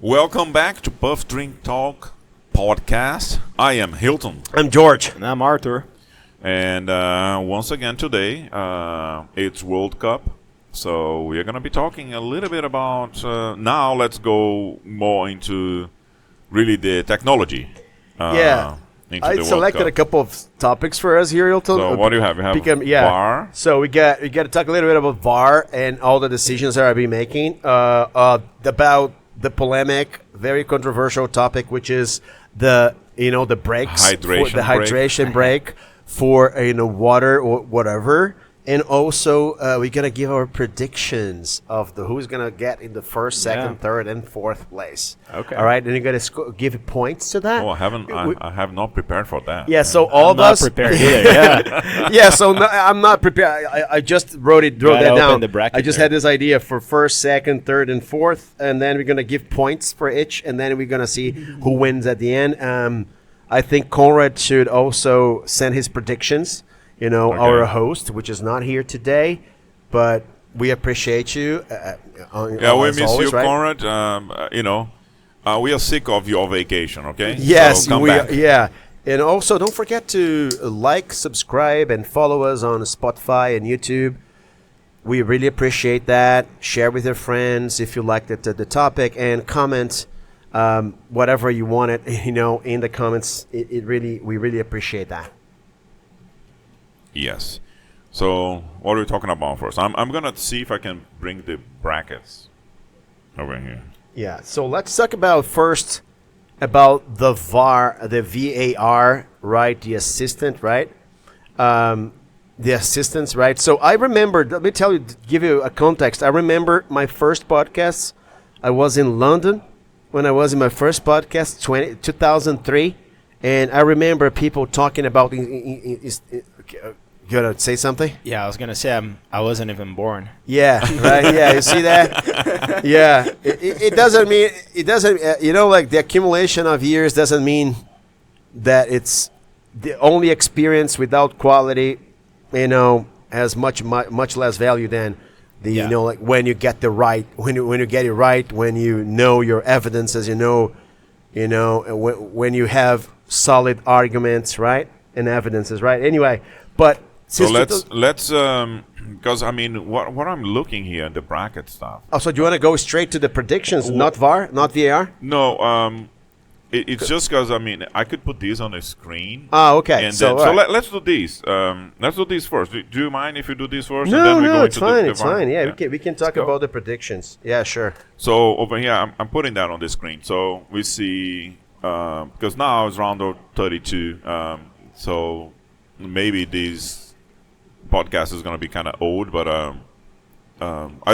Welcome back to Puff Drink Talk podcast. I am Hilton. I'm George. And I'm Arthur. And once again today, it's World Cup. So we are going to be talking a little bit about, now let's go more into really the technology. I selected a couple of topics for us here, Hilton. So what do you have? You have VAR. So we got to talk a little bit about VAR and all the decisions that I've been making about the polemic, very controversial topic, which is the breaks, hydration break for water or whatever. And also, we're going to give our predictions of who's going to get in the first, second, third, and fourth place. Okay. All right. And you're going to give points to that. Oh, I have not prepared for that. Yeah. So all of us. I'm not prepared either. Yeah. Yeah. So I'm not prepared. I just wrote that down. I just had this idea for first, second, third, and fourth. And then we're going to give points for each. And then we're going to see who wins at the end. I think Conrad should also send his predictions. Okay. Our host, which is not here today, but we appreciate you. We miss you, right? Conrad. We are sick of your vacation, okay? Yes, so come back. Yeah. And also, don't forget to like, subscribe, and follow us on Spotify and YouTube. We really appreciate that. Share with your friends if you liked the topic, and comment whatever you wanted, in the comments. We really appreciate that. Yes. So what are we talking about first? I'm gonna see if I can bring the brackets over here. Yeah. So let's talk about the VAR, the VAR, right? The assistant, right? The assistants, right? So I remember. Let me give you a context. I remember my first podcast. I was in London when I was in my first podcast, 2003, and I remember people talking about. You gonna say something? Yeah, I was gonna say I wasn't even born. Yeah, right. Yeah, you see that? Yeah, it doesn't mean like the accumulation of years doesn't mean that it's the only experience without quality. Has much less value than the like when you get the right when you get it right, when you know your evidence, as when you have solid arguments, right, and evidences, right. Anyway, but. So let's because what I'm looking here in the bracket stuff. Oh, so do you want to go straight to the predictions, not VAR, not VAR? No, it's just because I could put these on the screen. Oh, okay. And let's do these. Let's do these first. Do you mind if you do these first? No, and then we go it's into fine. the It's VAR? fine. Yeah, we can talk about the predictions. Yeah, sure. So over here, I'm putting that on the screen. So we see because now it's round of 32. So maybe these podcast is going to be kind of old, but I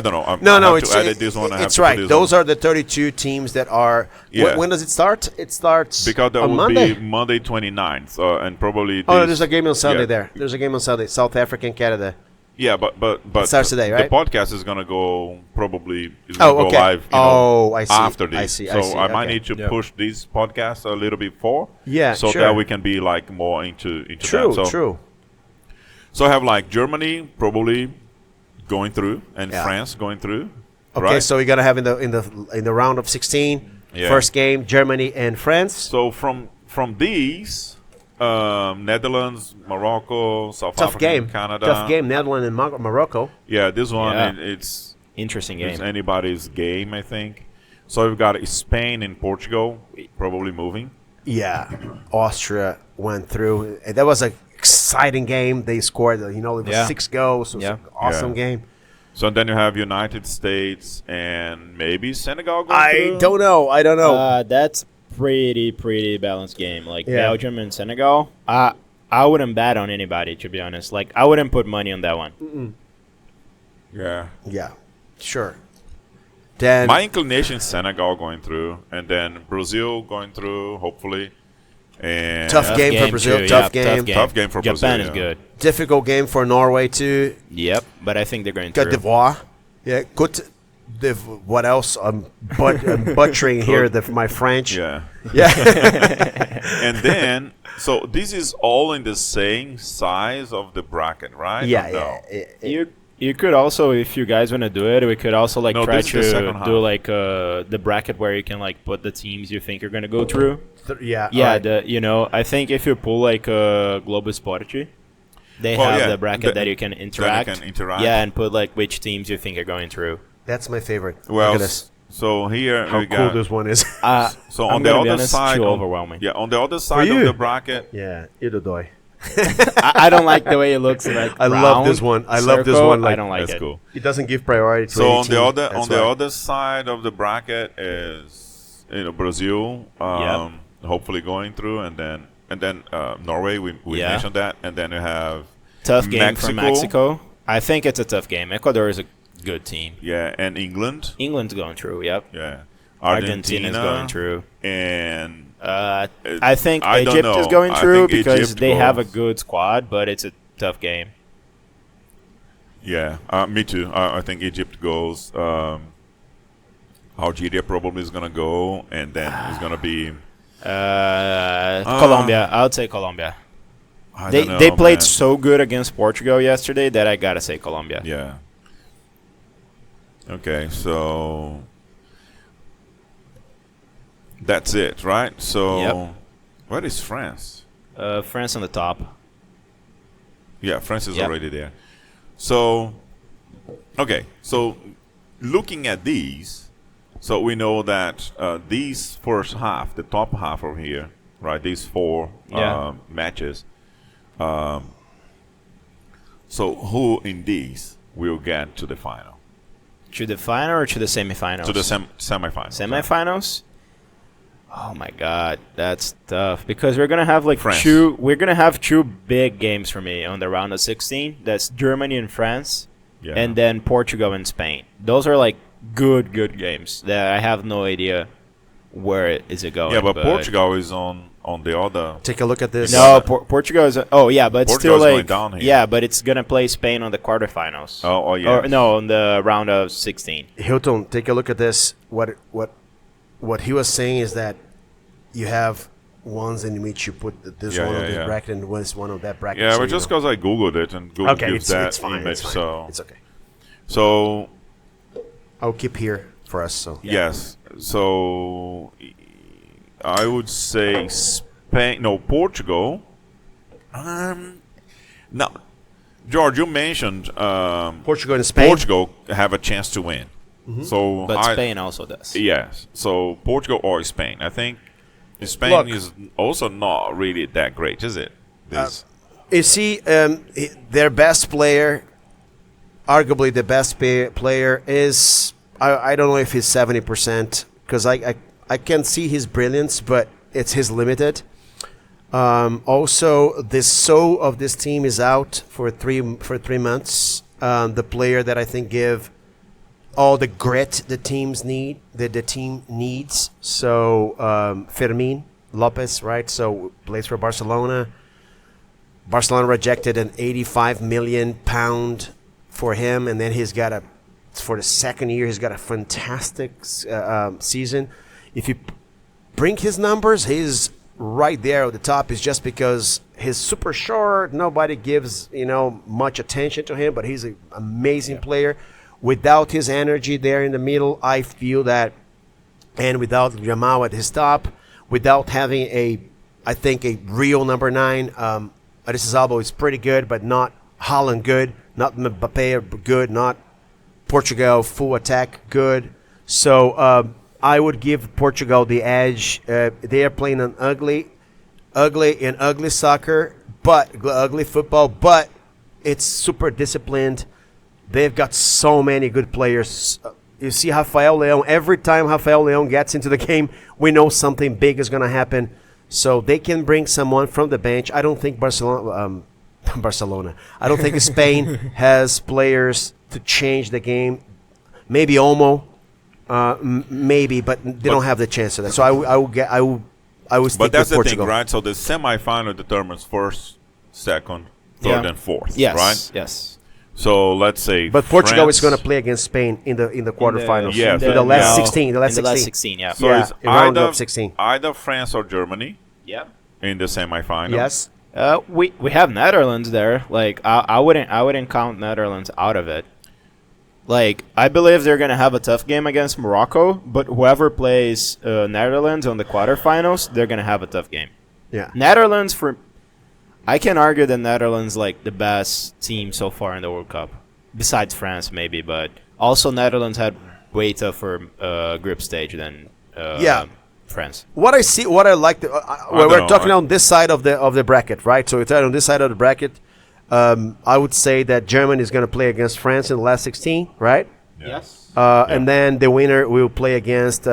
don't know. It's right. Those are the 32 teams that are. Yeah. When does it start? It starts because that on will Monday. be Monday 29th, and probably. Oh, no, there's a game on Sunday there. There's a game on Sunday. South Africa and Canada. Yeah, but it starts today, right? The podcast is going to go go live. I see. After this, I see. I might need to push these podcasts a little bit forward. Yeah, so that we can be like more into that. True. So I have like Germany probably going through and France going through. Okay, right? so we gotta have in the round of 16, first game Germany and France. So from these, Netherlands, Morocco, South Africa, Canada. Tough game, Netherlands and Morocco. Yeah, this one it's interesting game. It's anybody's game, I think. So we've got Spain and Portugal probably moving. Yeah, Austria went through. That was a exciting game. They scored, it was 6 goals. It was an awesome game. So then you have United States and maybe Senegal. I don't know. That's pretty balanced game. Like Belgium and Senegal. I wouldn't bet on anybody, to be honest. Like I wouldn't put money on that one. Mm-mm. Yeah, sure. Then my inclination is Senegal going through, and then Brazil going through, hopefully. And tough game for Brazil. Too. Tough game for Brazil. Japan is good. Difficult game for Norway too. Yep, but I think they're going Côte through. d'Ivoire. Yeah, what else? I'm butchering here my French. Yeah. Yeah. And then, so this is all in the same size of the bracket, right? Yeah. You could also, if you guys want to do it, we could also like No, try this is the second to half. do like the bracket where you can like put the teams you think you're gonna go through. Yeah. Yeah, alright. I think if you pull like Globo Esporte, they Well, have yeah, the bracket the- that you can interact. interact. Yeah, and put like which teams you think are going through. That's my favorite. Well, Look at this. so here How we cool got. this one is. So I'm on the gonna be other honest, side, too on- overwhelming. yeah, on the other side you. of the bracket, Yeah, Irodoi. I don't like the way it looks like. I love this one. I love this circle. one, like- I don't like that's it. cool. It doesn't give priority to So any on the team. other That's on the why. other side of the bracket is Brazil, hopefully going through, and then Norway. We Yeah. mentioned that, and then you have Tough game from Mexico. Mexico. I think it's a tough game. Ecuador is a good team. yeah, and England, England's going through. Yep. yeah, Argentina's going through. and I think I don't Egypt is know. going I through think because Egypt they have a goes. good squad, but it's a tough game. yeah, me too. I think Egypt goes. Algeria probably is gonna go, and then it's gonna be. Colombia. I would say Colombia. I They don't know, they played man. so good against Portugal yesterday that I gotta say Colombia. Yeah. Okay, so that's it, right? So Yep. where is France? France on the top. Yeah, France is Yep. already there. So okay, so looking at these, so we know that these first half, the top half over here, right? These four Yeah. matches. So who in these will get to the final? To the final or to the semifinals? To the semifinals. Semifinals? Oh my god, that's tough because we're gonna have like France. two big games for me on the round of 16. That's Germany and France, Yeah. and then Portugal and Spain. Those are like good games that I have no idea where is it going. Yeah, but Portugal is on the other. Take a look at this. No, Portugal is. Oh yeah, but it's Portugal still is going like down here. yeah, but it's gonna play Spain on the quarterfinals. Oh yeah. Or no, on the round of 16. Hilton, take a look at this. What he was saying is that you have ones in which you put this Yeah, one yeah, on this yeah. bracket and was one of that bracket. Yeah, so but you just know. because I googled it and Google Okay, gives it's that fine. image, It's fine. so It's okay. so I'll keep here for us. So yes, so I would say Spain. No, Portugal. No, George, you mentioned Portugal and Spain. Portugal have a chance to win. So But Spain also does. Yes, so Portugal or Spain. I think Spain Look. is also not really that great, is it? This, You see, their best player, arguably the best player, is I don't know if he's 70% because I can see his brilliance, but it's his limited. Also, the soul of this team is out for 3 months. The player that I think give all the grit the teams need, that the team needs. So Fermin Lopez, right? So plays for Barcelona. Barcelona rejected an 85 million pound for him, and then he's got for the second year he's got a fantastic season. If you bring his numbers, he's right there at the top. Is just because he's super short, nobody gives much attention to him, but he's an amazing player. Without his energy there in the middle, I feel that, and without Jamal at his top, without having a real number 9. Aristizábal is pretty good, but not Haaland good, not Mbappé good, not Portugal full attack good. So I would give Portugal the edge. They are playing an ugly soccer, but ugly football, but it's super disciplined. They've got so many good players. You see Rafael Leão. Every time Rafael Leão gets into the game, we know something big is going to happen. So they can bring someone from the bench. I don't think Barcelona. I don't think Spain has players to change the game. Maybe Olmo, maybe, but they don't have the chance of that. So I will stick but that's with the Portugal. thing, right? So the semifinal determines first, second, third, Yeah. and fourth, Yes. right? Yes. So let's say, But Portugal France, is going to play against Spain in the quarterfinals. Yes, in the last no. 16. The last In the 16. last 16, So Yeah, it's in round either, of 16. either France or Germany Yep. in the semifinal. Yes. We have Netherlands there. Like I wouldn't count Netherlands out of it. Like I believe they're gonna have a tough game against Morocco, but whoever plays Netherlands on the quarterfinals, they're gonna have a tough game. Yeah. Netherlands I can argue that Netherlands like the best team so far in the World Cup, besides France maybe, but also Netherlands had way tougher group stage than France. What I like, when we're talking on this side of the bracket, right? So it's on this side of the bracket. I would say that Germany is going to play against France in the last 16, right? Yes. And then the winner will play against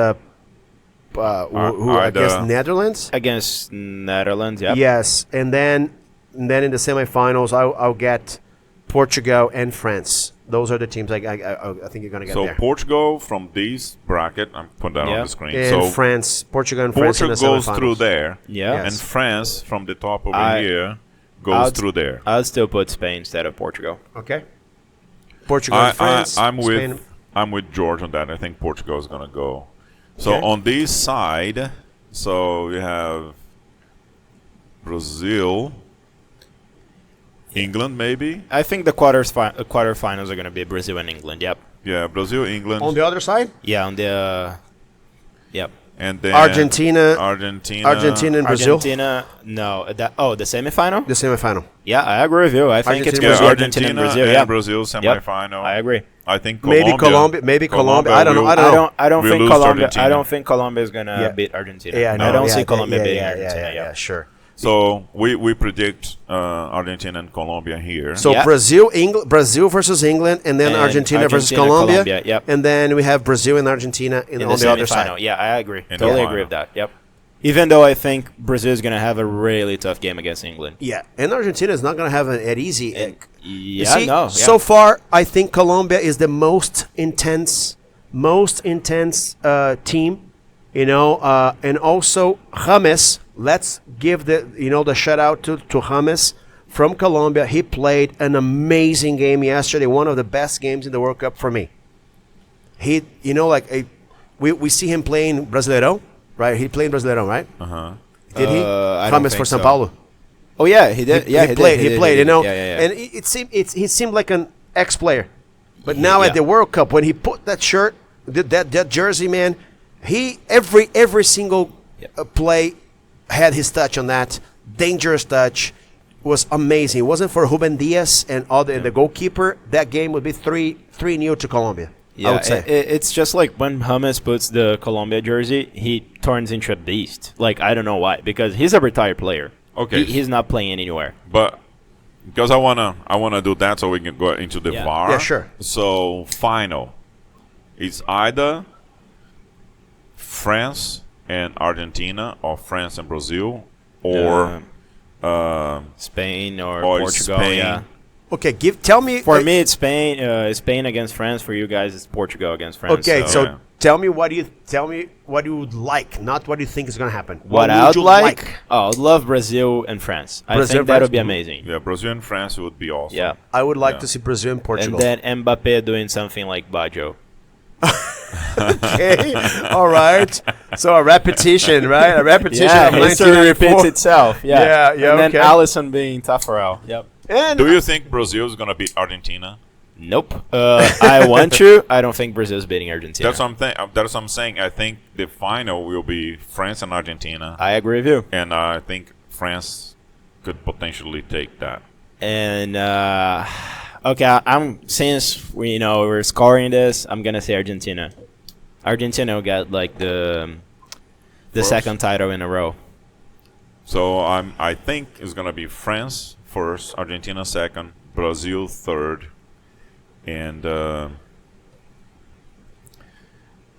against Netherlands. Against Netherlands, yeah. Yes, and then in the semifinals, I'll get Portugal and France. Those are the teams I think you're going to get there. So Portugal from this bracket, I'm putting that on the screen. And so France, Portugal and France in the Portugal goes semifinals. through there. Yeah. Yes. And France from the top over here goes through there. I'd still put Spain instead of Portugal. Okay. Portugal and France. I'm Spain. with George on that. I think Portugal is going to go. So Okay. on this side, so you have Brazil, England maybe. I think the quarterfinals are going to be Brazil and England. Yep. Yeah, Brazil, England. On the other side, Yeah, on the yep. And then Argentina and Brazil. Argentina, no. The semifinal? The semifinal. Yeah, I agree with you. I think it's Argentina, Brazil, Argentina, and Brazil. Yeah, Brazil semifinal. I agree. I think Colombia. Maybe Colombia. I don't know. I don't We think lose to Colombia. Argentina. I don't think Colombia is gonna Yeah. beat Argentina. Yeah, I don't see Colombia beating Argentina. Yeah, sure. So we predict Argentina and Colombia here. So Yeah. Brazil versus England, and then And Argentina versus Argentina, Colombia. Colombia, yep. And then we have Brazil and Argentina In on the the other semifinal. side. Yeah, I agree. In the Totally final. agree with that. Yep. Even though I think Brazil is gonna have a really tough game against England. Yeah, and Argentina is not going to have it easy. You see, Yeah. So far, I think Colombia is the most intense team. You know, and also James. Let's give the shout out to James from Colombia. He played an amazing game yesterday. One of the best games in the World Cup for me. He, we see him playing Brasileirão, right? He played Brasileirão, right? Did he? I don't James for think São so. Paulo. Oh yeah, he did. Yeah, he played. did, You know, Yeah. and he seemed like an ex-player, but now at the World Cup, when he put that shirt, that jersey, man, he every single play had his touch on that dangerous touch. Was amazing. It wasn't for Ruben Diaz and the goalkeeper, that game would be 3-0 to Colombia. Yeah, I would say. It's just like when James puts the Colombia jersey, he turns into a beast. Like I don't know why, because he's a retired player. Okay. He's not playing anywhere. But because I wanna do that so we can go into the VAR. Yeah, sure. So final, it's either France and Argentina or France and Brazil or Spain or or Portugal. Spain. Yeah. Okay, tell me. For me, it's Spain. Spain against France. For you guys, it's Portugal against France. Okay, so Yeah. tell me what you would like, not what you think is going to happen. what I would like? Oh, I'd love Brazil and France. I Brazil think that and would be France. amazing. Yeah, Brazil and France would be awesome. Yeah. I would like Yeah. to see Brazil and Portugal. And then Mbappe doing something like Baggio. Okay, all right. So a repetition, right? A repetition of history 1994. repeats itself. Yeah, yeah, And then okay. Allison being Tafarel. Yep. And Do you think Brazil is gonna beat Argentina? Nope. I want to. I don't think Brazil's beating Argentina. That's what I'm saying. I think the final will be France and Argentina, I agree with you. and I think France could potentially take that. And okay, since we're scoring this, I'm gonna say Argentina. Argentina got like the First. second title in a row. So I think it's gonna be France first, Argentina second, Brazil third, and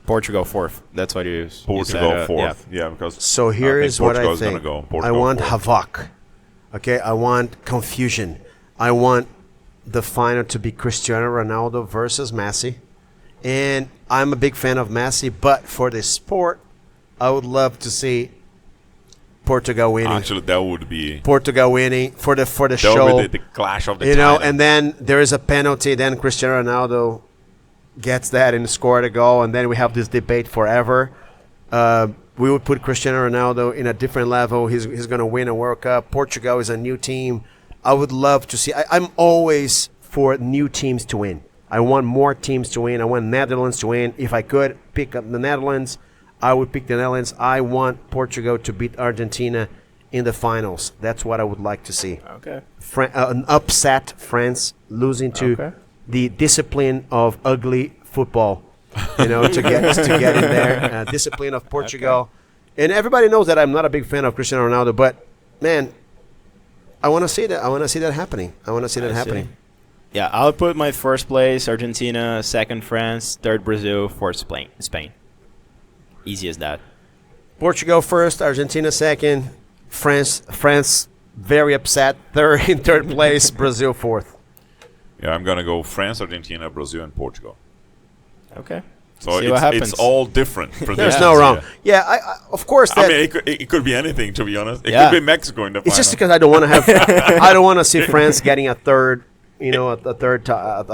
Portugal fourth. That's what you Portugal said, fourth. Yeah, because so here I is think what I Portugal's think. gonna go. I Portugal want fourth. havoc. Okay, I want confusion. I want the final to be Cristiano Ronaldo versus Messi. And I'm a big fan of Messi, but for the sport, I would love to see Portugal winning. Actually, that would be Portugal winning for the that show. would be the clash of the You know, title. and then there is a penalty. Then Cristiano Ronaldo gets that and scored a goal, and then we have this debate forever. we would put Cristiano Ronaldo in a different level. He's going to win a World Cup. Portugal is a new team. I would love to see. I'm always for new teams to win. I want more teams to win. I want Netherlands to win. If I could pick up the Netherlands, I would pick the Netherlands. I want Portugal to beat Argentina in the finals. That's what I would like to see. Okay. An upset France losing to the discipline of ugly football, to get in there. Discipline of Portugal, and everybody knows that I'm not a big fan of Cristiano Ronaldo, but man, I want to see that. I want to see that happening. Yeah, I'll put my first place Argentina, second France, third Brazil, fourth Spain. Easy as that. Portugal first, Argentina second, France very upset, third place, Brazil fourth. Yeah, I'm gonna go France, Argentina, Brazil, and Portugal. Okay. So See what happens. it's all different. There's no wrong. Yeah, I of course. I mean, it could be anything. To be honest, it Yeah. could be Mexico in the final. It's just because I don't want to have. I don't want to see France getting a third. A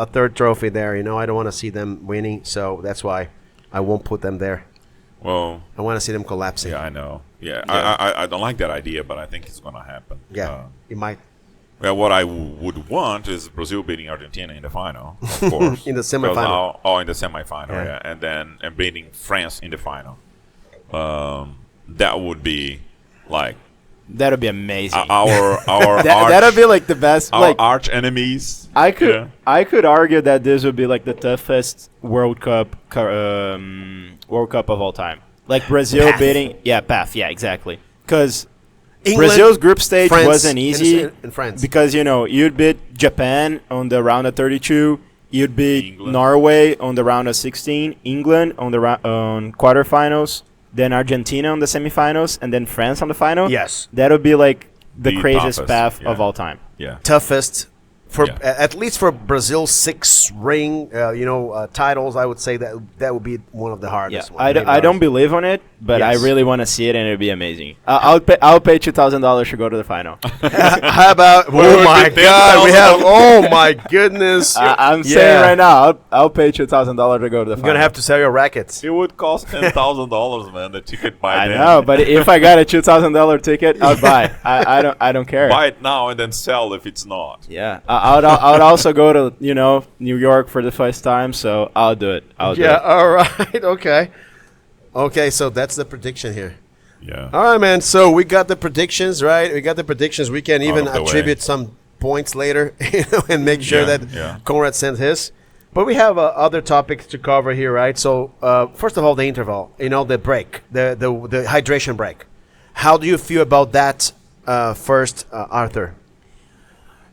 third trophy there. I don't want to see them winning. So that's why I won't put them there. Well, I want to see them collapsing. yeah, I know. Yeah, I don't like that idea, but I think it's gonna happen. Yeah, it might. Well, what I would want is Brazil beating Argentina in the final, of course. In the semifinal. In the semifinal, yeah. And then beating France in the final. That would be like That'd be amazing. our that'd be like the best. our Like arch enemies. I could Yeah. I could argue that this would be like the toughest World Cup of all time. Like Brazil Path. beating path, exactly. Because England, Brazil's group stage France, wasn't easy in France. because you'd beat Japan on the round of 32, you'd beat England. Norway on the round of 16, England on the on quarterfinals, then Argentina on the semifinals, and then France on the final. Yes. That would be like the craziest toughest, path yeah. of all time. Yeah. Toughest for Yeah. at least for Brazil's 6 ring titles. I would say that would be one of the Yeah, hardest. I don't believe on it, but I Yes. really want to see it, and it'd be amazing. I'll pay $2,000 to go to the final. How about? Well, Oh it would my be God! We have. $10,000. Oh my goodness! I'm Yeah. saying right now, I'll pay $2,000 to go to the You're final. gonna have to sell your rackets. It would cost $10,000, man. The ticket by I then. know, but if I got a $2,000 ticket, I'd buy. I don't care. Buy it now and then sell if it's not. Yeah, I would also go to New York for the first time, so I'll do it. I'll do Yeah. it. All right. Okay. Okay. So that's the prediction here. Yeah. All right, man. So we got the predictions, right? We got the predictions. We can even of the way. attribute some points later, and make sure Yeah, that yeah. Conrad sent his. But we have other topics to cover here, right? So first of all, the interval. The break, the hydration break. How do you feel about that? First, Arthur.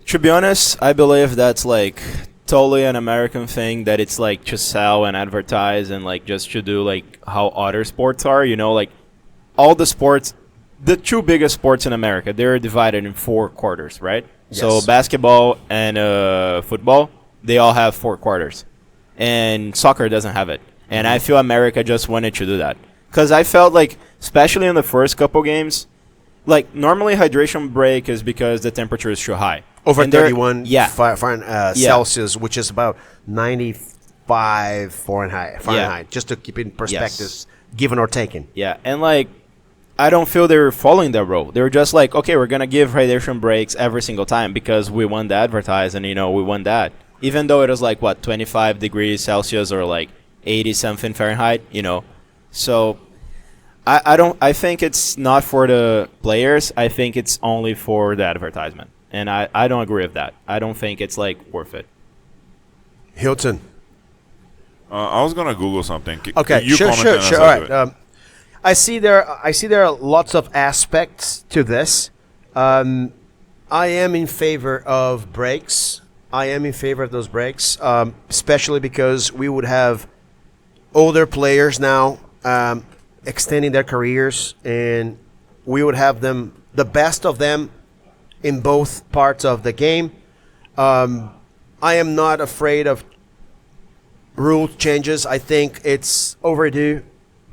To be honest, I believe that's like totally an American thing, that it's like to sell and advertise and like just to do like how other sports are, like all the sports, the 2 biggest sports in America, they're divided in 4 quarters, right? So Yes. basketball and football, they all have 4 quarters. And soccer doesn't have it. And I feel America just wanted to do that. Because I felt like, especially in the first couple games, like normally hydration break is because the temperature is too high. Over And they're- 31 yeah. Celsius, which is about 95 Fahrenheit, just to keep it in perspective, given or taken. Yeah, and like, I don't feel they were following that rule. They were just like, okay, we're gonna give hydration breaks every single time because we want to advertise, and we want that. Even though it was like 25 degrees Celsius or like 80 something Fahrenheit, So I think it's not for the players. I think it's only for the advertisement, and I don't agree with that. I don't think it's like worth it. Hilton. I was gonna Google something. Okay, You sure. comment and All I'll do it. right. I see there are lots of aspects to this. I am in favor of breaks. I am in favor of those breaks, especially because we would have older players now extending their careers, and we would have them, the best of them, in both parts of the game. I am not afraid of rule changes. I think it's overdue.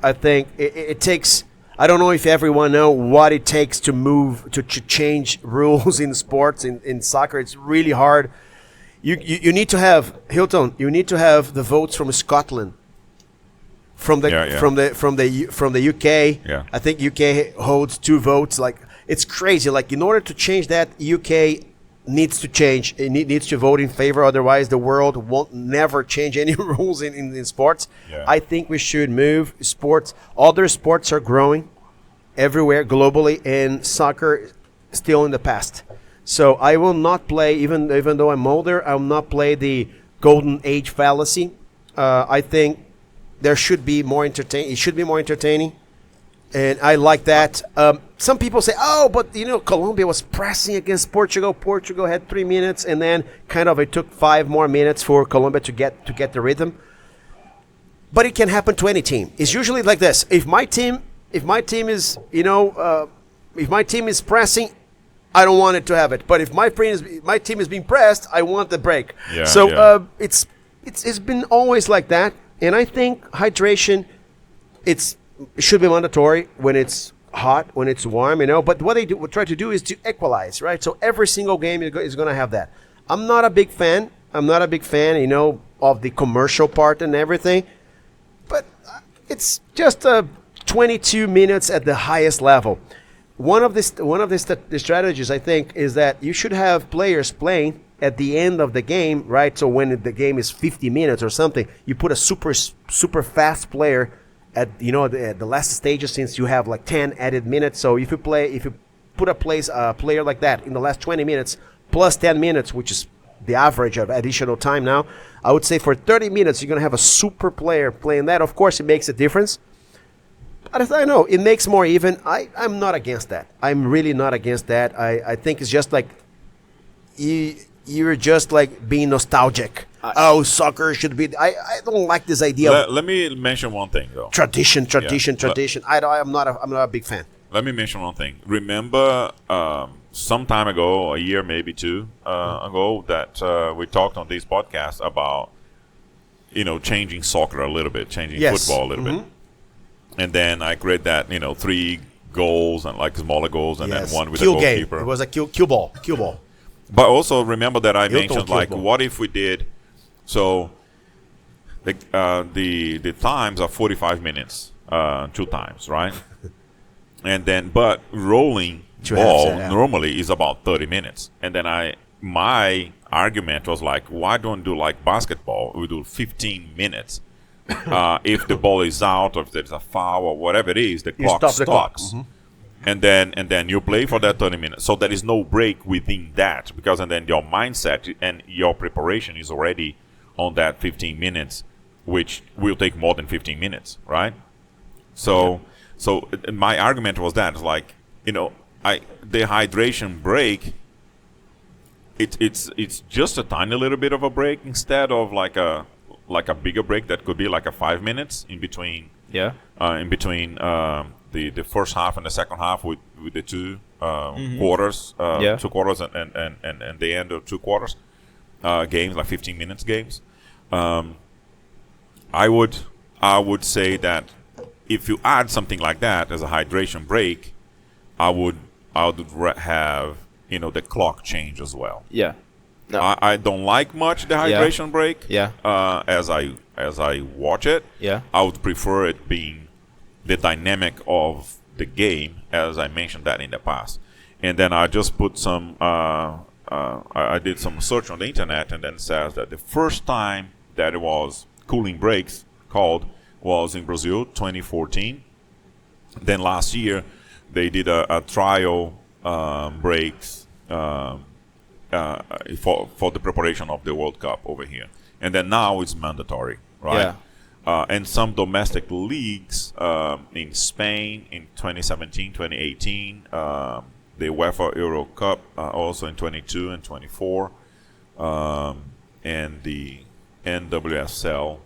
I think it takes. I don't know if everyone know what it takes to move to change rules in sports. In soccer, it's really hard. You need to have Hilton. You need to have the votes from Scotland from the Yeah, yeah. from the UK. Yeah. I think UK holds 2 votes. Like it's crazy. Like in order to change that, UK needs to change. It needs to vote in favor. Otherwise, the world won't never change any rules in sports. Yeah. I think we should move sports. Other sports are growing everywhere globally, and soccer still in the past. So I will not play, even though I'm older, I will not play the golden age fallacy. I think there should be more entertain. It should be more entertaining, and I like that. Some people say, "Oh, but Colombia was pressing against Portugal. Portugal had 3 minutes, and then kind of it took 5 more minutes for Colombia to get the rhythm." But it can happen to any team. It's usually like this: if my team is if my team is pressing, I don't want it to have it. But if my team is being pressed, I want the break. Yeah, So yeah. it's been always like that, and I think hydration it should be mandatory when it's hot, when it's warm, But what they try to do is to equalize, right? So every single game is going to have that. I'm not a big fan. Of the commercial part and everything, but it's just 22 minutes at the highest level. One of the strategies, I think, is that you should have players playing at the end of the game, right? So when the game is 50 minutes or something, you put a super fast player at the last stages, since you have like 10 added minutes. So if you put a player like that in the last 20 minutes plus 10 minutes, which is the average of additional time now, I would say for 30 minutes you're going to have a super player playing that. Of course, it makes a difference. But I know it makes more even. I'm not against that. I'm really not against that. I think it's just like you're just like being nostalgic. Soccer should be. I don't like this idea of Let me mention one thing though. tradition. Yeah. I'm not a big fan. Let me mention one thing. Remember, some time ago, a year maybe 2 ago, that we talked on this podcast about changing soccer a little bit, changing Yes. football a little bit. And then I read that 3 goals and like smaller goals, and Yes. then one with Kill the game. goalkeeper. It was a kill ball. But also remember that I Hilton mentioned kill like, ball. what if we did? So the times are 45 minutes, 2 times, right? And then but rolling Two ball halves, yeah. normally is about 30 minutes. And then my argument was like, why don't do like basketball? We do 15 minutes. If the ball is out, or if there's a foul or whatever it is, the clock stop the clock. stops. And then you play for that 30 minutes. So there is no break within that, because and then your mindset and your preparation is already on that 15 minutes, which will take more than 15 minutes, right? So my argument was that, like, the hydration break, it's just a tiny little bit of a break instead of like a bigger break that could be like a 5 minutes in between. Yeah. The first half and the second half with the 2 quarters, Yeah. 2 quarters and the end of 2 quarters games, like 15 minutes games. I would say that if you add something like that as a hydration break, I would have the clock change as well. Yeah. No. I don't like much the hydration break. Yeah. As I watch it, Yeah. I would prefer it being the dynamic of the game, as I mentioned that in the past. And then I just put some. I did some search on the internet, and then says that the first time that it was cooling breaks called was in Brazil, 2014. Then last year they did a trial breaks. For the preparation of the World Cup over here, and then now it's mandatory, right? Yeah. And some domestic leagues in Spain in 2017, 2018, the UEFA Euro Cup also in 22 and 24, and the NWSL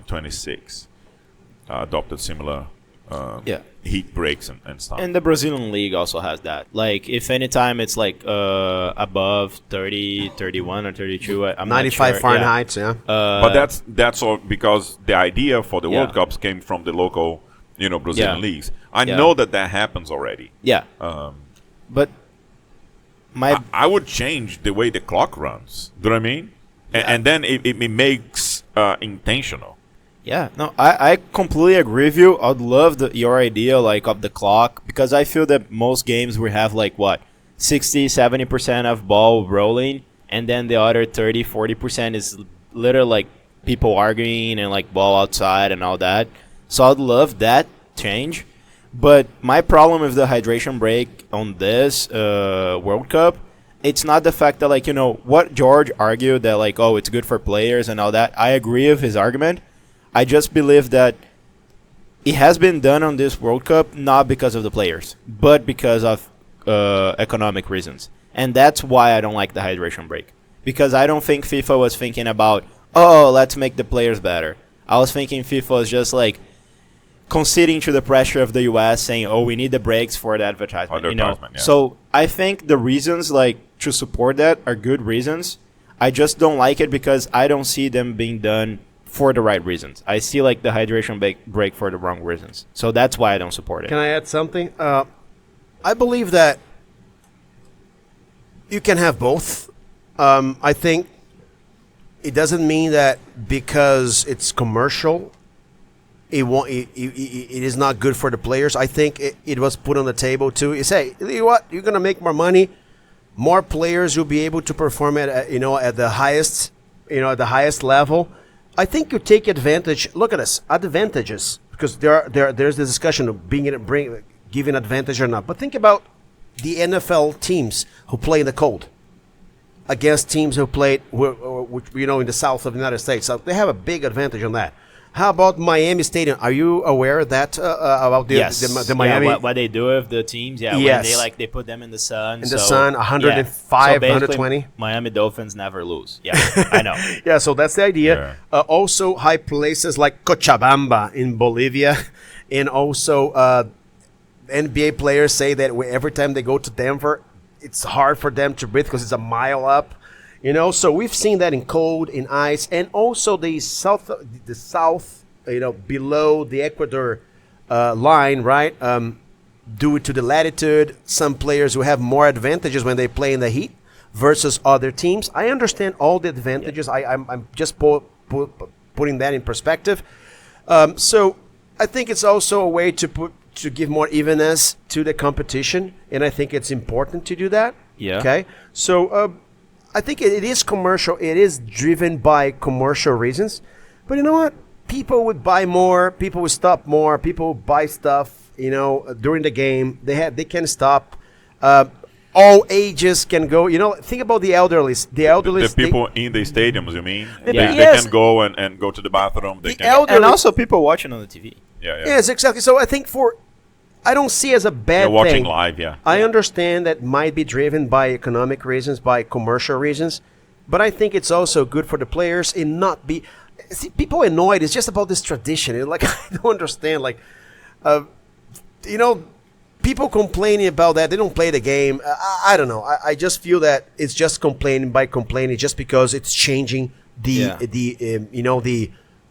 26 adopted similar heat breaks and stuff. And the Brazilian league also has that. Like, if any time it's like above 30, 31, or 32, I'm 95 not sure. Fahrenheit, yeah. But that's all because the idea for the Yeah. World Cups came from the local, Brazilian Yeah. leagues. I Yeah. know that happens already. Yeah. But I would change the way the clock runs. Do you know what I mean? And then it makes intentional. Yeah, no, I completely agree with you. I'd love your idea like of the clock because I feel that most games we have like what 60-70% of ball rolling and then the other 30-40% is literally like people arguing and like ball outside and all that. So I'd love that change. But my problem with the hydration break on this World Cup, it's not the fact that like, you know, what George argued that like, oh, it's good for players and all that. I agree with his argument. I just believe that it has been done on this World Cup not because of the players, but because of economic reasons. And that's why I don't like the hydration break. Because I don't think FIFA was thinking about, oh, let's make the players better. I was thinking FIFA was just like conceding to the pressure of the US saying, oh, we need the breaks for the advertisement. Yeah. So I think the reasons like to support that are good reasons. I just don't like it because I don't see them being done for the right reasons. I see like the hydration break for the wrong reasons. So that's why I don't support it. Can I add something? I believe that you can have both. I think it doesn't mean that because it's commercial, it won't. It is not good for the players. I think it was put on the table to say, you know what, you're gonna make more money, more players will be able to perform at at the highest level. I think you take advantage. Look at us, advantages, because there's the discussion of giving advantage or not. But think about the NFL teams who play in the cold against teams who played, in the south of the United States. So they have a big advantage on that. How about Miami Stadium? Are you aware of that about the Miami? What they do with the teams? Yeah, yes. when they put them in the sun. In the sun, 105, 120. Miami Dolphins never lose. Yeah, I know. Yeah, so that's the idea. Yeah. Also, high places like Cochabamba in Bolivia, and also NBA players say that every time they go to Denver, it's hard for them to breathe because it's a mile up. So we've seen that in cold, in ice, and also the south, below the Ecuador line, right? Due to the latitude, some players who have more advantages when they play in the heat versus other teams. I understand all the advantages. Yeah. I'm just putting that in perspective. So I think it's also a way to give more evenness to the competition, and I think it's important to do that. Yeah. Okay. So. I think it is commercial. It is driven by commercial reasons. But you know what? People would buy more. People would stop more. People would buy stuff, during the game. They can stop. All ages can go. Think about the elderly. The people in the stadiums, you mean? Yeah. They can go and go to the bathroom. And also people watching on the TV. Yeah. Yes, exactly. So I think I don't see it as a bad thing. Watching thing. live, yeah. I understand that might be driven by economic reasons, by commercial reasons, but I think it's also good for the players and not be. See, people annoyed. It's just about this tradition. Like I don't understand. Like, people complaining about that. They don't play the game. I don't know. I just feel that it's just complaining just because it's changing the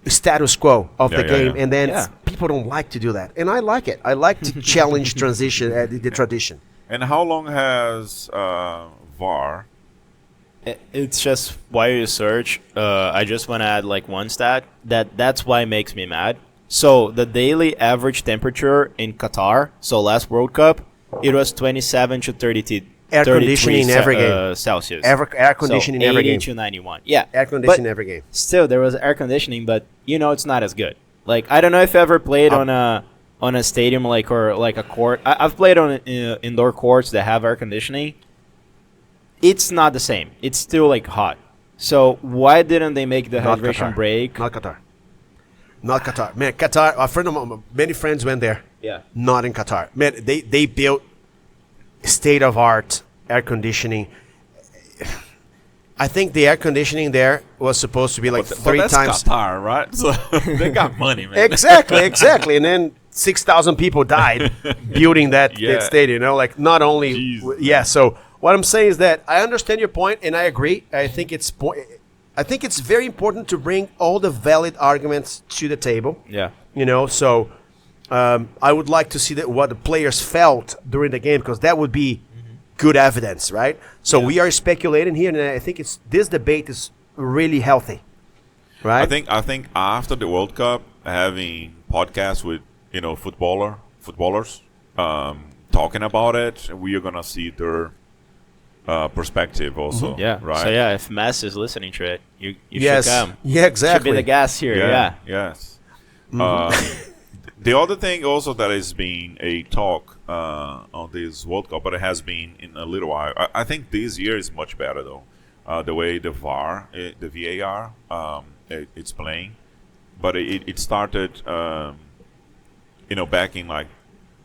status quo of the game, and then people don't like to do that, and I like it. I like to challenge the tradition. And how long has VAR? It's just while you search. I just want to add like one stat that's why it makes me mad. So the daily average temperature in Qatar, so last World Cup, it was 27 to 32. Air conditioning every game. Celsius. Air conditioning so every game. 80 to 91. Yeah. Air conditioning every game. Still, there was air conditioning, but it's not as good. Like I don't know if you ever played on a stadium or like a court. I've played on indoor courts that have air conditioning. It's not the same. It's still like hot. So why didn't they make the hydration break? Not Qatar. Man, Qatar. A friend of mine, many friends went there. Yeah. Not in Qatar. Man, they built state-of-art air conditioning. I think the air conditioning there was supposed to be like three that's times. Qatar, right? So they got money, man. Exactly. And then 6,000 people died building that stadium. Like not only, Jeez. So what I'm saying is that I understand your point, and I agree. I think it's very important to bring all the valid arguments to the table. Yeah. So. I would like to see what the players felt during the game, because that would be good evidence, right? So we are speculating here, and I think this debate is really healthy. right? I think after the World Cup, having podcasts with footballers talking about it, we are gonna see their perspective also. Yeah. Right. So yeah, if Messi is listening to it, you Yes. should come. Yeah, exactly. Should be the guest here. Yeah. Yes. The other thing also that has been a talk on this World Cup, but it has been in a little while. I think this year is much better though. The way the VAR, it's playing, but it started, back in like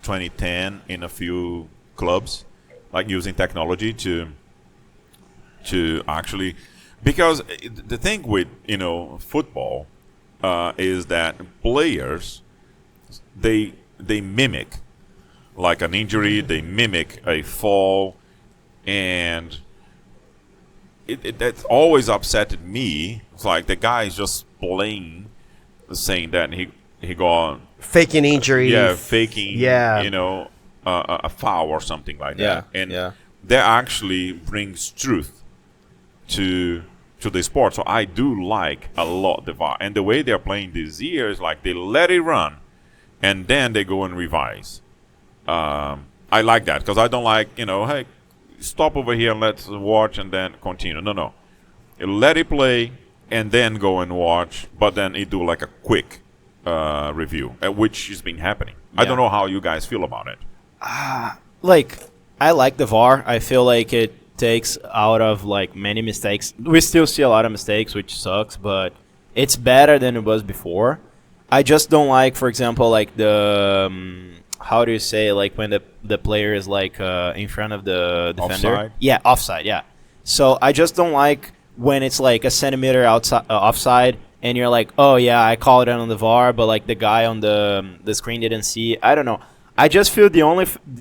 2010 in a few clubs, like using technology to actually, because the thing with football is that players they mimic like an injury, they mimic a fall, and that's always upsetted me. It's like the guy is just playing, saying that he gone Faking injury. faking, Yeah. a foul or something like that, and yeah. that actually brings truth to the sport. So I do like a lot the VAR, and the way they're playing this year is like they let it run, and then they go and revise. I like that because I don't like hey, stop over here and let's watch and then continue. No, let it play and then go and watch, but then it do like a quick review, which has been happening. I don't know how you guys feel about it. Like, I like the VAR. I feel like it takes out of like many mistakes. We still see a lot of mistakes, which sucks, but it's better than it was before. I just don't like, for example, like the how do you say, like when the player is like in front of the defender? Offside? Yeah, offside. Yeah. So I just don't like when it's like a centimeter outside offside, and you're like, oh yeah, I called it on the VAR, but like the guy on the screen didn't see. I don't know. I just feel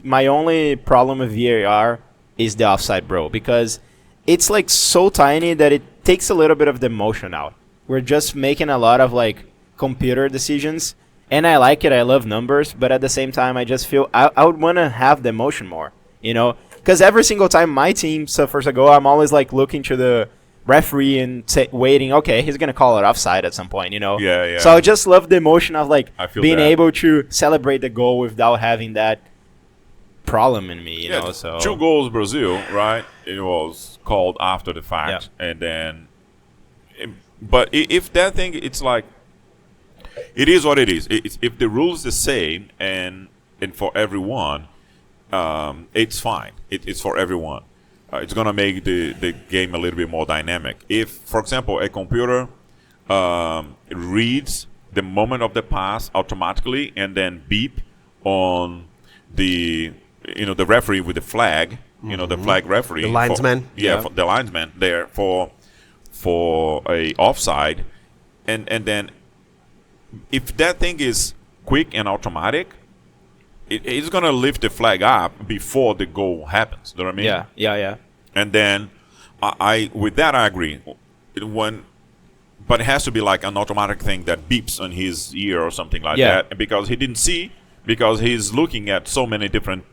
my only problem with VAR is the offside, bro, because it's like so tiny that it takes a little bit of the emotion out. We're just making a lot of like computer decisions, and I like it. I love numbers, but at the same time, I just feel I would want to have the emotion more, because every single time my team suffers a goal, I'm always like looking to the referee and waiting. Okay, he's gonna call it offside at some point, Yeah. So I just love the emotion of like I feel being that. able to celebrate the goal without having that problem in me, you know. So 2 goals Brazil, right? It was called after the fact, and then, but if that thing, it's like, it is what it is. If the rules the same and for everyone, it's fine. It's for everyone. It's gonna make the game a little bit more dynamic. If, for example, a computer reads the moment of the pass automatically and then beep on the referee with the flag, the flag referee, The linesman. for the linesman there for a offside, and then if that thing is quick and automatic, it's gonna lift the flag up before the goal happens. You know what I mean? yeah. And then I with that I agree. But it has to be like an automatic thing that beeps on his ear or something like that, because he didn't see, because he's looking at so many different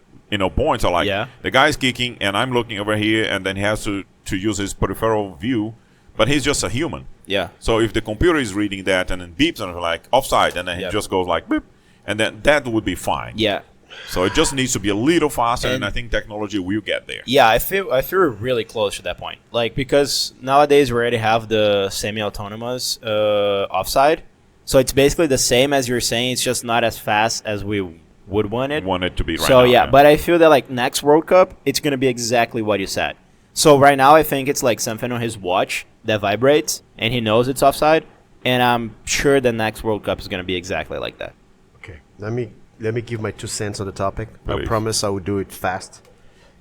points. Or like the guy's kicking and I'm looking over here, and then he has to use his peripheral view, but he's just a human. Yeah. So if the computer is reading that and then beeps and like offside, and then it just goes like beep, and then that would be fine. Yeah. So it just needs to be a little faster, and I think technology will get there. Yeah, I feel we're really close to that point. Like, because nowadays we already have the semi-autonomous offside, so it's basically the same as you're saying. It's just not as fast as we would want it. Want it to be right so now. yeah, but I feel that like next World Cup, it's gonna be exactly what you said. So right now, I think it's like something on his watch that vibrates, and he knows it's offside. And I'm sure the next World Cup is gonna be exactly like that. Okay, let me give my 2 cents on the topic. I Please. promise I will do it fast,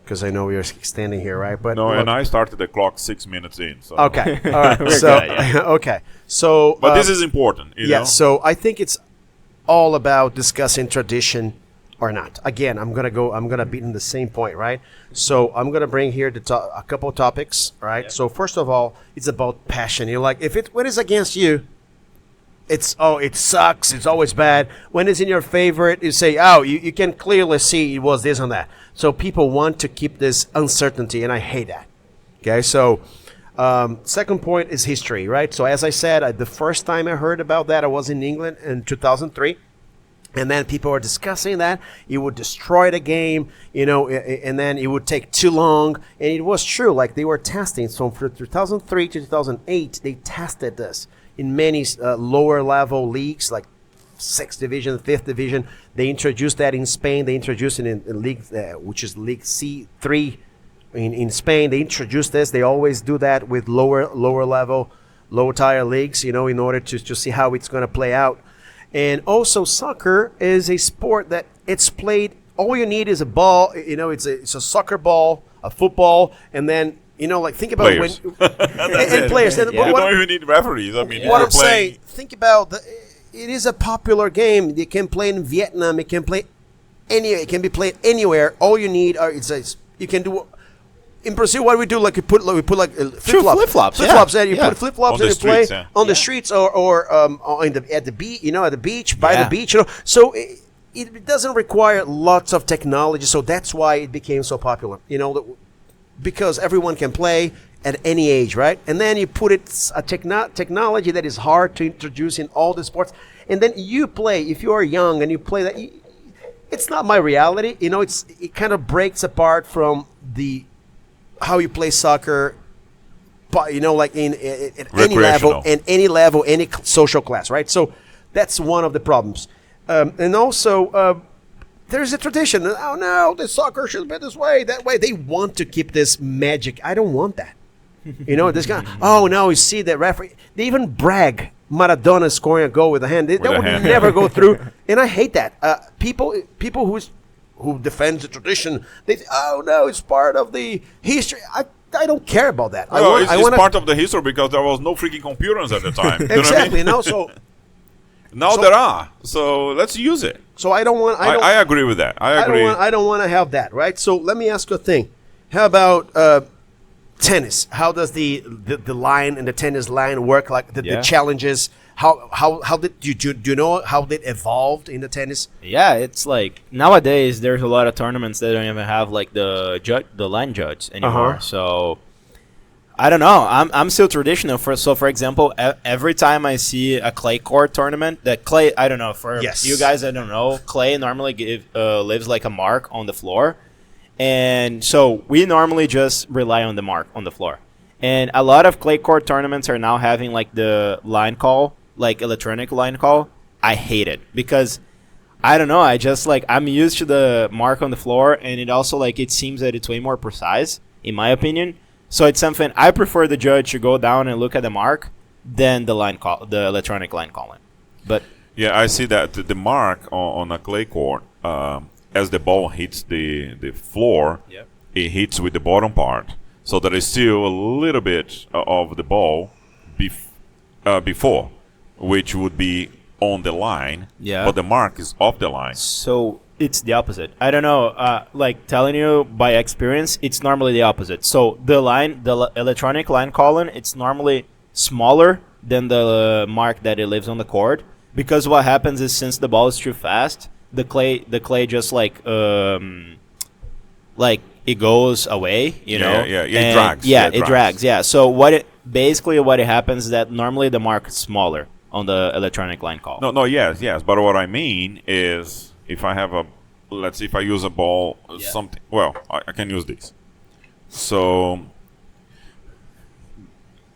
because I know we are extending here, right? But No, look- and I started the clock 6 minutes in. So. Okay, all right. We're So good, yeah. okay, so But this is important, yeah. know? So I think it's all about discussing tradition or not. Again, I'm gonna beat in the same point, right? So I'm gonna bring here a couple of topics, right? So first of all, it's about passion. You're like, when it's against you, it sucks, it's always bad. When it's in your favorite, you say, you can clearly see it was this and that. So people want to keep this uncertainty, and I hate that. Okay, so Second point is history, right? So as I said, the first time I heard about that, I was in England in 2003. And then people were discussing that it would destroy the game, and then it would take too long. And it was true, like they were testing. So from 2003 to 2008, they tested this in many lower level leagues, like 6th division, 5th division. They introduced that in Spain. They introduced it in league, which is League C3 in Spain. They introduced this. They always do that with lower level, low tier leagues, in order to see how it's going to play out. And also, soccer is a sport that it's played. All you need is a ball. It's a soccer ball, a football, and then think about players. and players. You don't even need referees. I mean, what I'm saying, think about it is a popular game. You can play in Vietnam. It can play anywhere. It can be played anywhere. All you need you can do. In Brazil, what we do, like we put flip-flops. And you put flip-flops and you play on the streets or at the beach, by the beach. So it doesn't require lots of technology. So that's why it became so popular. Because everyone can play at any age, right? And then you put a technology that is hard to introduce in all the sports, and then you play. If you are young and you play that, it's not my reality. It kind of breaks apart from how you play soccer, but like at any level, any social class, right? So that's one of the problems. And also, there's a tradition. Oh no, the soccer should be this way, that way. They want to keep this magic. I don't want that. This guy. Oh no, you see that referee? They even brag Maradona scoring a goal with a hand. That would never go through, and I hate that. People who defends the tradition, they say, oh no, it's part of the history. I don't care about that. It's part of the history because there was no freaking computers at the time. Exactly. You know what I mean? Now there are. So let's use it. So I don't want. I agree with that. I agree. I don't want to have that, right? So let me ask you a thing. How about tennis? How does the line and the tennis line work? Like the challenges. How did do you know how they evolved in the tennis? Yeah, it's like nowadays there's a lot of tournaments that don't even have like the line judge anymore. So I don't know. I'm still traditional. For example, every time I see a clay court tournament, that clay, I don't know, for you guys, I don't know, clay normally lives like a mark on the floor. And so we normally just rely on the mark on the floor. And a lot of clay court tournaments are now having like the line call, like electronic line call. I hate it because I don't know. I just I'm used to the mark on the floor, and it also it seems that it's way more precise in my opinion. So it's something I prefer the judge to go down and look at the mark than the electronic line calling. But yeah, I see that the mark on a clay court, as the ball hits the floor, it hits with the bottom part. So there is still a little bit of the ball before, which would be on the line, but the mark is off the line. So it's the opposite. I don't know. Telling you by experience, it's normally the opposite. So the electronic line calling, it's normally smaller than the mark that it lives on the court, because what happens is since the ball is too fast, the clay just it goes away, it drags. It drags. Yeah. So what it happens is that normally the mark is smaller on the electronic line call. Yes. But what I mean is, if I have let's see, if I use a ball, something. Well, I can use this. So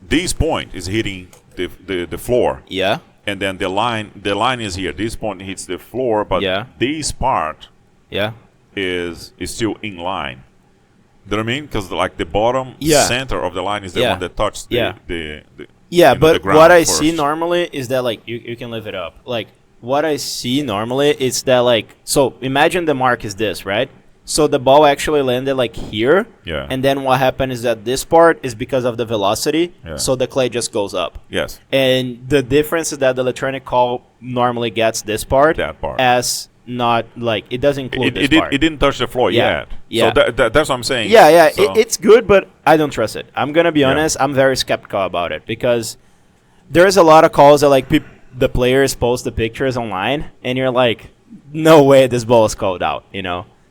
this point is hitting the floor. Yeah. And then the line is here. This point hits the floor, but this part is still in line. Do you know what I mean? Because the bottom center of the line is the one that touched the but ground what I first. see normally is that you can lift it up. What I see normally is that so imagine the mark is this, right? So the ball actually landed here. Yeah. And then what happened is that this part is because of the velocity. Yeah. So the clay just goes up. Yes. And the difference is that the electronic call normally gets this part. That part. As not it doesn't include this part. It didn't touch the floor yet. Yeah. So that's what I'm saying. Yeah. So It's good, but I don't trust it. I'm gonna be honest. I'm very skeptical about it because there's a lot of calls that the players post the pictures online, and you're like, no way this ball is called out.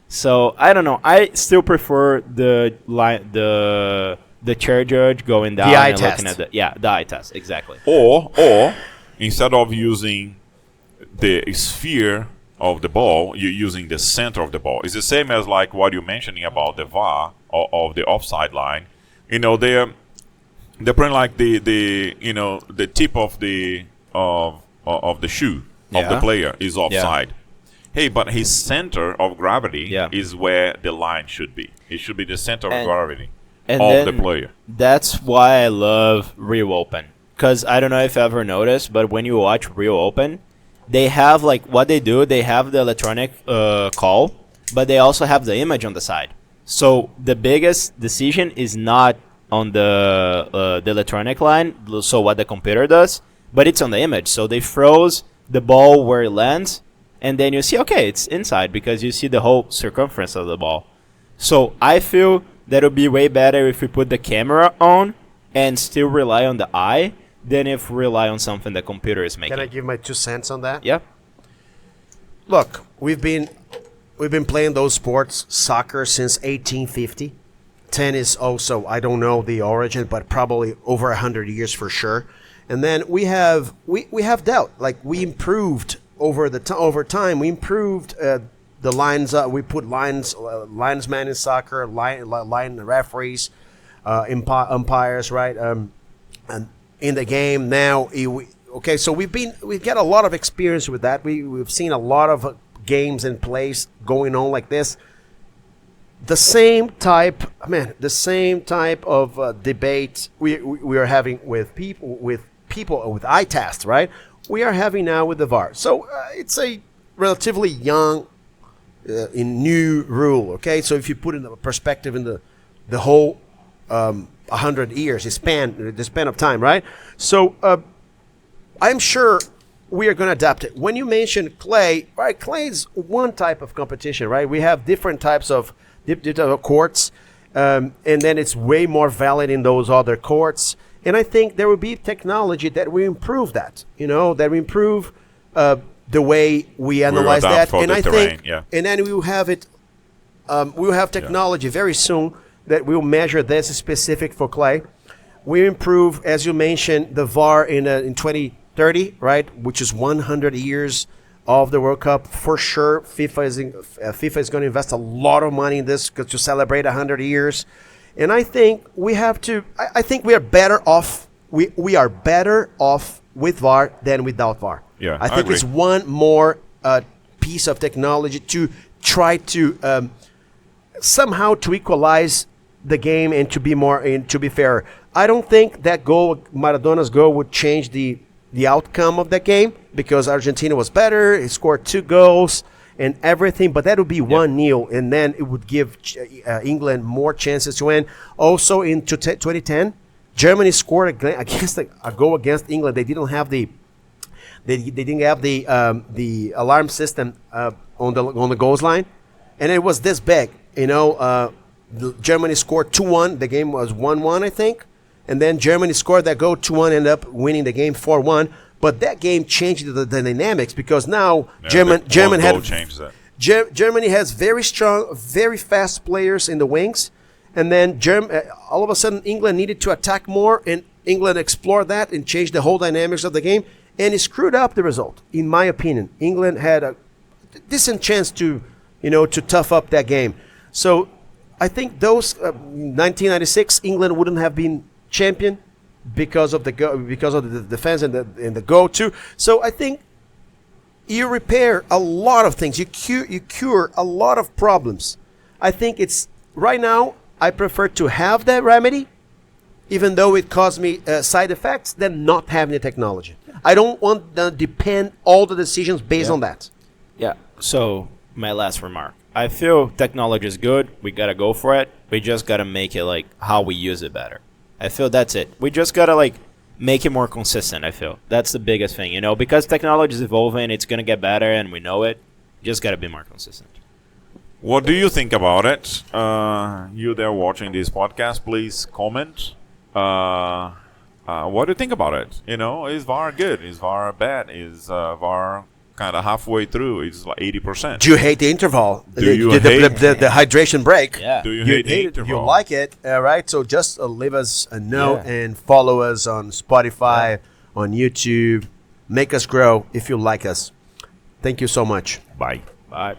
So I don't know. I still prefer the the chair judge going down eye and test. looking at the eye test, exactly. Or instead of using the sphere of the ball, you're using the center of the ball. It's the same as like what you're mentioning about the VAR of the offside line. You know, they're putting like the the tip of the shoe of the player is offside. Hey, but his center of gravity is where the line should be. It should be the center of gravity of the player. That's why I love Rio Open. Because I don't know if you ever noticed, but when you watch Rio Open, they have like what they do. They have the electronic call, but they also have the image on the side. So the biggest decision is not on the electronic line. So what the computer does, but it's on the image. So they froze the ball where it lands, and then you see, okay, it's inside because you see the whole circumference of the ball. So I feel that it would be way better if we put the camera on and still rely on the eye than if we rely on something the computer is making. Can I give my 2 cents on that? Yeah. Look, we've been playing those sports, soccer, since 1850. Tennis also, I don't know the origin, but probably over 100 years for sure. And then we have dealt, like we improved over time. We improved the lines. We put linesmen in soccer, line referees, umpires, right? And in the game now. Okay, so we've got a lot of experience with that. We've seen a lot of games and plays going on like this. The same type of debate we are having with people with eye tests, right? We are having now with the VAR. So it's a relatively young, new rule. Okay, so if you put in the perspective in the whole 100 years, the span of time, right? So I'm sure we are going to adapt it. When you mentioned clay, right? Clay is one type of competition, right? We have different types of courts, and then it's way more valid in those other courts. And I think there will be technology that will improve that. That will improve the way we analyze that. And I think, and then we will have it. We will have technology very soon that will measure this specific for clay. We improve, as you mentioned, the VAR in 2030, right, which is 100 years of the World Cup. For sure, FIFA is going to invest a lot of money in this to celebrate 100 years. And I think we have to. I think we are better off. We are better off with VAR than without VAR. Yeah, I think agree. it's one more piece of technology to try to somehow to equalize the game and to be more and to be fairer. I don't think that goal, Maradona's goal, would change the outcome of that game because Argentina was better. He scored 2 goals and everything, but that would be 1-0, and then it would give England more chances to win. Also in 2010, Germany scored a goal against England. They didn't have the the alarm system on the goals line, and it was this big. Germany scored 2-1. The game was 1-1, I think. And then Germany scored that goal 2-1, ended up winning the game 4-1. But that game changed the dynamics because now Germany has very strong, very fast players in the wings. And then all of a sudden England needed to attack more, and England explored that and changed the whole dynamics of the game. And it screwed up the result, in my opinion. England had a decent chance to tough up that game. So I think those 1996 England wouldn't have been champion because of the defense and the goal too. So I think you repair a lot of things. You cure a lot of problems. I think it's right now. I prefer to have that remedy, even though it caused me side effects, than not having the technology. I don't want to depend all the decisions based on that. Yeah. So my last remark. I feel technology is good. We gotta go for it. We just gotta make it like how we use it better. I feel that's it. We just gotta make it more consistent. I feel that's the biggest thing, because technology is evolving. It's gonna get better, and we know it. Just gotta be more consistent. What do you think about it? You there watching this podcast, please comment. What do you think about it? Is VAR good? Is VAR bad? Is VAR kind of halfway through, it's like 80%. Do you hate the interval? Do you hate- the hydration break? Yeah. Do you You hate the hate it, interval? you like it, right? So just leave us a note Yeah. and follow us on Spotify, on YouTube. Make us grow if you like us. Thank you so much. Bye. Bye.